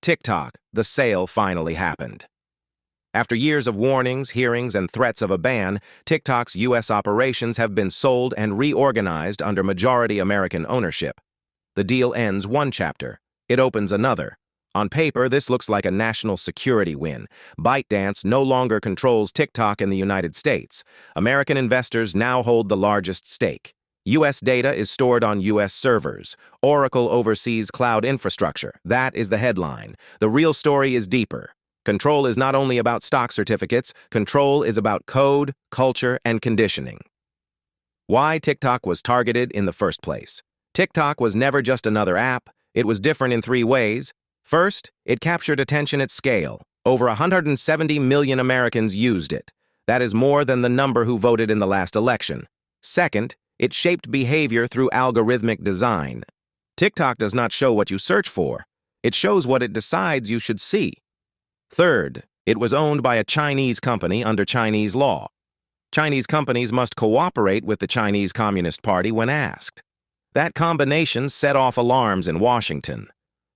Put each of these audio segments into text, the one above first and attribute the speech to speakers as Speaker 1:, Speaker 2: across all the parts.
Speaker 1: TikTok, the sale finally happened. After years of warnings, hearings, and threats of a ban, TikTok's U.S. operations have been sold and reorganized under majority American ownership. The deal ends one chapter. It opens another. On paper, this looks like a national security win. ByteDance no longer controls TikTok in the United States. American investors now hold the largest stake. U.S. data is stored on U.S. servers. Oracle oversees cloud infrastructure. That is the headline. The real story is deeper. Control is not only about stock certificates, control is about code, culture, and conditioning. Why TikTok was targeted in the first place. TikTok was never just another app. It was different in three ways. First, it captured attention at scale. Over 170 million Americans used it. That is more than the number who voted in the last election. Second, it shaped behavior through algorithmic design. TikTok does not show what you search for. It shows what it decides you should see. Third, it was owned by a Chinese company under Chinese law. Chinese companies must cooperate with the Chinese Communist Party when asked. That combination set off alarms in Washington.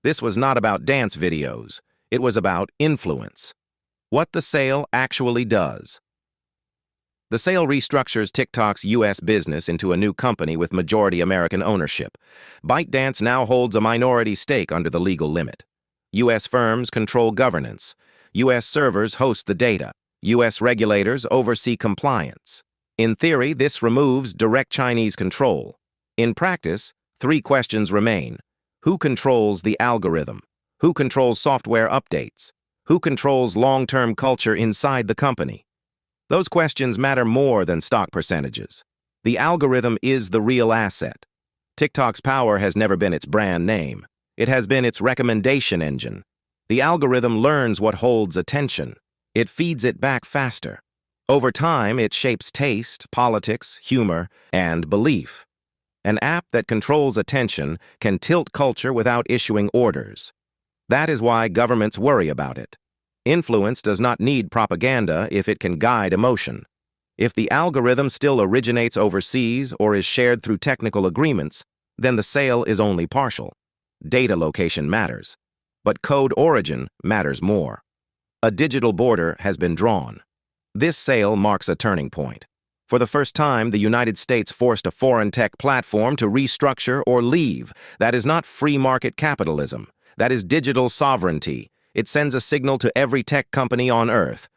Speaker 1: This was not about dance videos. It was about influence. What the sale actually does. The sale restructures TikTok's U.S. business into a new company with majority American ownership. ByteDance now holds a minority stake under the legal limit. U.S. firms control governance. U.S. servers host the data. U.S. regulators oversee compliance. In theory, this removes direct Chinese control. In practice, three questions remain. Who controls the algorithm? Who controls software updates? Who controls long-term culture inside the company? Those questions matter more than stock percentages. The algorithm is the real asset. TikTok's power has never been its brand name. It has been its recommendation engine. The algorithm learns what holds attention. It feeds it back faster. Over time, it shapes taste, politics, humor, and belief. An app that controls attention can tilt culture without issuing orders. That is why governments worry about it. Influence does not need propaganda if it can guide emotion. If the algorithm still originates overseas or is shared through technical agreements, then the sale is only partial. Data location matters, but code origin matters more. A digital border has been drawn. This sale marks a turning point. For the first time, the United States forced a foreign tech platform to restructure or leave. That is not free market capitalism. That is digital sovereignty. It sends a signal to every tech company on Earth.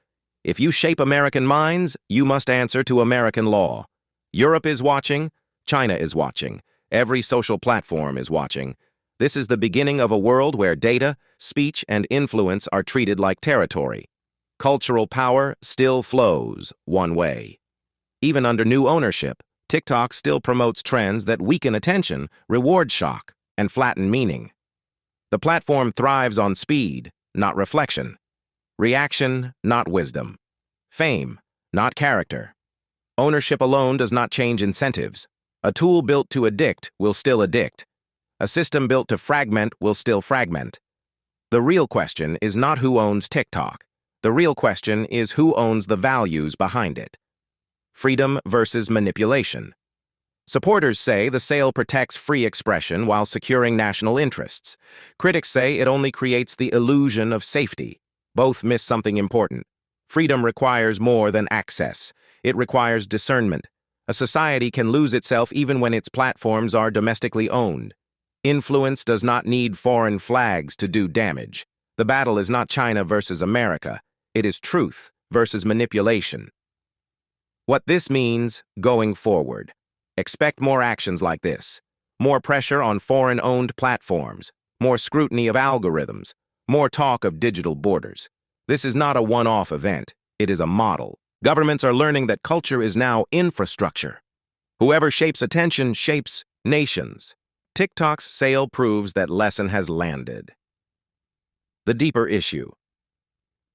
Speaker 1: If you shape American minds, you must answer to American law. Europe is watching. China is watching. Every social platform is watching. This is the beginning of a world where data, speech, and influence are treated like territory. Cultural power still flows one way. Even under new ownership, TikTok still promotes trends that weaken attention, reward shock, and flatten meaning. The platform thrives on speed, not reflection. Reaction, not wisdom. Fame, not character. Ownership alone does not change incentives. A tool built to addict will still addict. A system built to fragment will still fragment. The real question is not who owns TikTok. The real question is who owns the values behind it. Freedom versus manipulation. Supporters say the sale protects free expression while securing national interests. Critics say it only creates the illusion of safety. Both miss something important. Freedom requires more than access. It requires discernment. A society can lose itself even when its platforms are domestically owned. Influence does not need foreign flags to do damage. The battle is not China versus America. It is truth versus manipulation. What this means going forward. Expect more actions like this. More pressure on foreign-owned platforms. More scrutiny of algorithms. More talk of digital borders. This is not a one-off event. It is a model. Governments are learning that culture is now infrastructure. Whoever shapes attention shapes nations. TikTok's sale proves that lesson has landed. The deeper issue.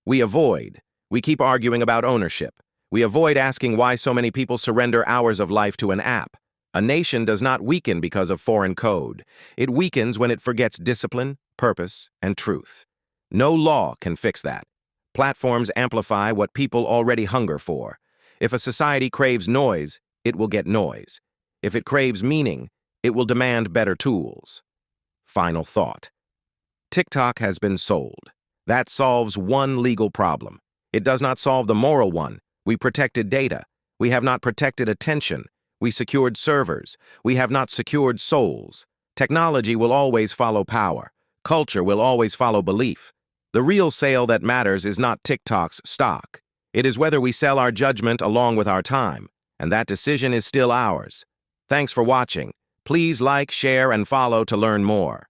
Speaker 1: We keep arguing about ownership. We avoid asking why so many people surrender hours of life to an app. A nation does not weaken because of foreign code. It weakens when it forgets discipline, purpose, and truth. No law can fix that. Platforms amplify what people already hunger for. If a society craves noise, it will get noise. If it craves meaning, it will demand better tools. Final thought. TikTok has been sold. That solves one legal problem. It does not solve the moral one. We protected data. We have not protected attention. We secured servers. We have not secured souls. Technology will always follow power. Culture will always follow belief. The real sale that matters is not TikTok's stock. It is whether we sell our judgment along with our time, and that decision is still ours. Thanks for watching. Please like, share, and follow to learn more.